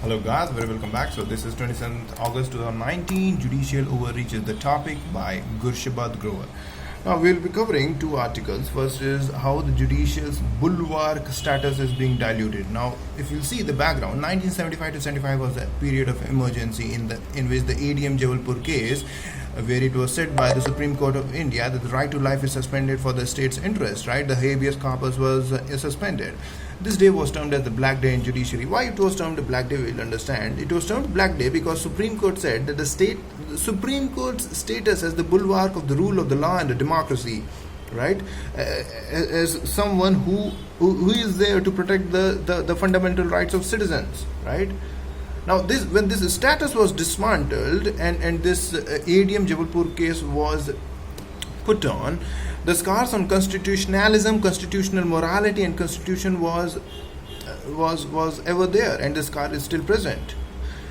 Hello guys, very welcome back. So this is 27th August 2019. Judicial overreach is the topic by Gurshabad Grover. Now we'll be covering two articles. First is how the judicial's bulwark status is being diluted. Now, if you'll see the background, 1975 to 75 was a period of emergency in which the ADM Jabalpur case, where it was said by the Supreme Court of India that the right to life is suspended for the state's interest, right? The habeas corpus was suspended. This day was termed as the Black Day in judiciary. Why it was termed a Black Day, we'll understand. It was termed Black Day because Supreme Court said that the Supreme Court's status as the bulwark of the rule of the law and the democracy, right? As someone who is there to protect the fundamental rights of citizens, right? Now, when this status was dismantled and this ADM Jabalpur case was put on, the scars on constitutionalism, constitutional morality, and constitution was ever there, and the scar is still present.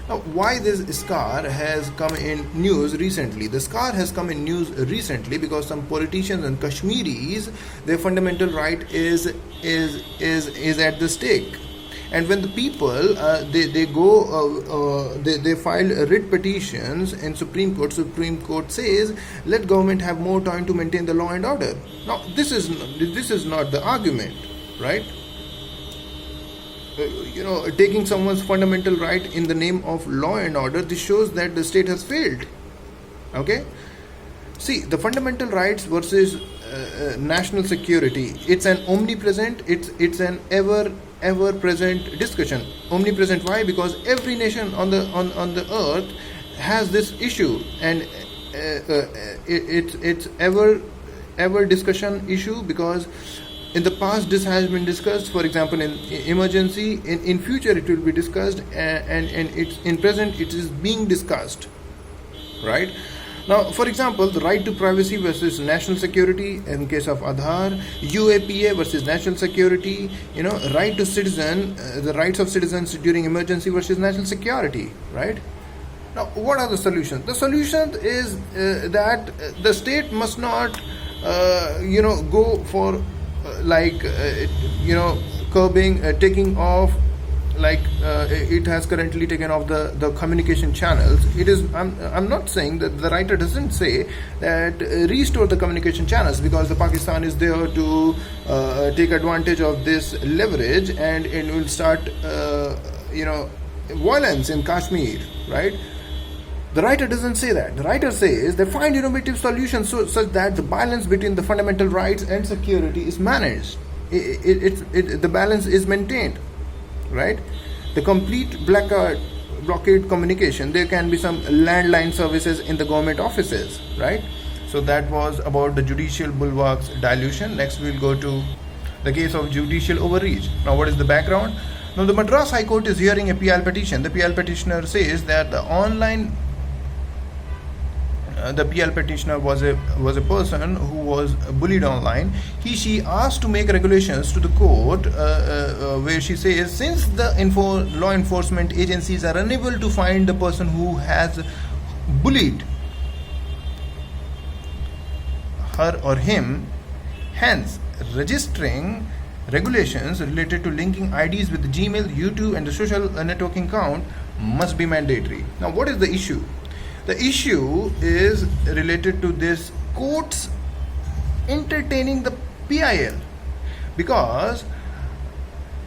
Now, why this scar has come in news recently? The scar has come in news recently because some politicians and Kashmiris, their fundamental right is at the stake. And when the people they file writ petitions in Supreme Court says let government have more time to maintain the law and order. Now this is not the argument, right? Taking someone's fundamental right in the name of law and order, this shows that the state has failed. Okay, see, the fundamental rights versus national security, it's an omnipresent, it's an ever present discussion. Omnipresent, why? Because every nation on the earth has this issue, and it's ever discussion issue, because in the past this has been discussed, for example in emergency, in future it will be discussed, and it's in present it is being discussed, right? Now, for example, the right to privacy versus national security in case of Aadhaar, UAPA versus national security, right to citizen, the rights of citizens during emergency versus national security, right? Now, what are the solutions? The solution is that the state must not, go for curbing, taking off, it has currently taken off the communication channels. It is, I'm not saying that the writer doesn't say that restore the communication channels, because the Pakistan is there to take advantage of this leverage, and it will start violence in Kashmir, right? The writer doesn't say that. The writer says they find innovative solutions such that the balance between the fundamental rights and security is managed. The balance is maintained, right? The complete blockade communication, there can be some landline services in the government offices, right? So that was about the judicial bulwarks dilution. Next we'll go to the case of judicial overreach. Now, what is the background? Now, the Madras High Court is hearing a PL petition. The PL petitioner says that the PL petitioner was a person who was bullied online. She asked to make regulations to the court where she says, since the law enforcement agencies are unable to find the person who has bullied her or him, hence registering regulations related to linking IDs with the Gmail, YouTube, and the social networking account must be mandatory. Now, what is the issue? The issue is related to this courts entertaining the PIL, because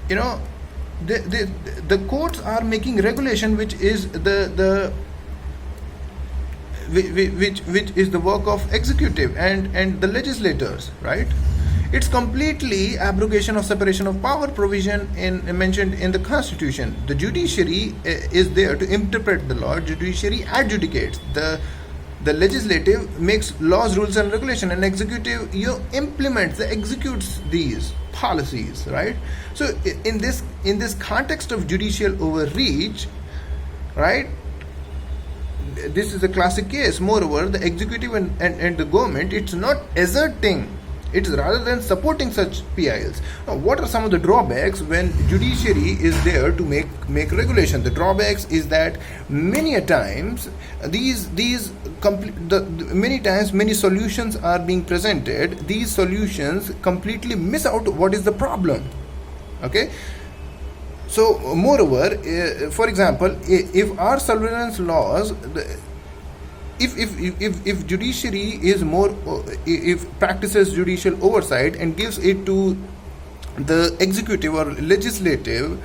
the courts are making regulation which is which is the work of executive and the legislators, right? It's completely abrogation of separation of power provision mentioned in the Constitution. The judiciary is there to interpret the law. Judiciary adjudicates. The legislative makes laws, rules, and regulation, and executive executes these policies, right? So in this context of judicial overreach, right? This is a classic case. Moreover, the executive and the government, it's not asserting, it's rather than supporting such PILs. Now, what are some of the drawbacks when judiciary is there to make regulation? The drawbacks is that many times many solutions are being presented. These solutions completely miss out what is the problem. Okay, So, moreover, for example, if our surveillance laws, if judiciary is more, if practices judicial oversight and gives it to the executive or legislative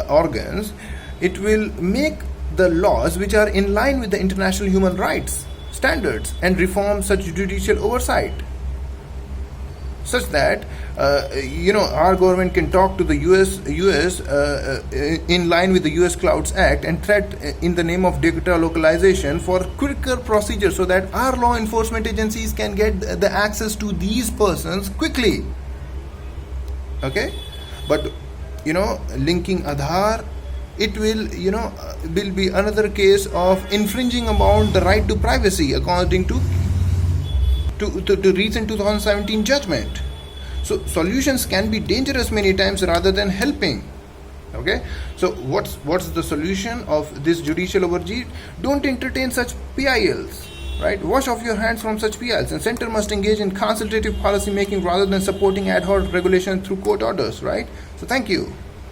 organs, it will make the laws which are in line with the international human rights standards and reform such judicial oversight, such that our government can talk to the US in line with the US Clouds Act and threat in the name of data localization for quicker procedures, so that our law enforcement agencies can get the access to these persons quickly. Okay, but linking Aadhaar, it will be another case of infringing upon the right to privacy according to recent 2017 judgment. So solutions can be dangerous many times rather than helping. Okay, so what's the solution of this judicial overreach? Don't entertain such PILs, right? Wash off your hands from such PILs, and center must engage in consultative policy making rather than supporting ad hoc regulation through court orders, right? So thank you.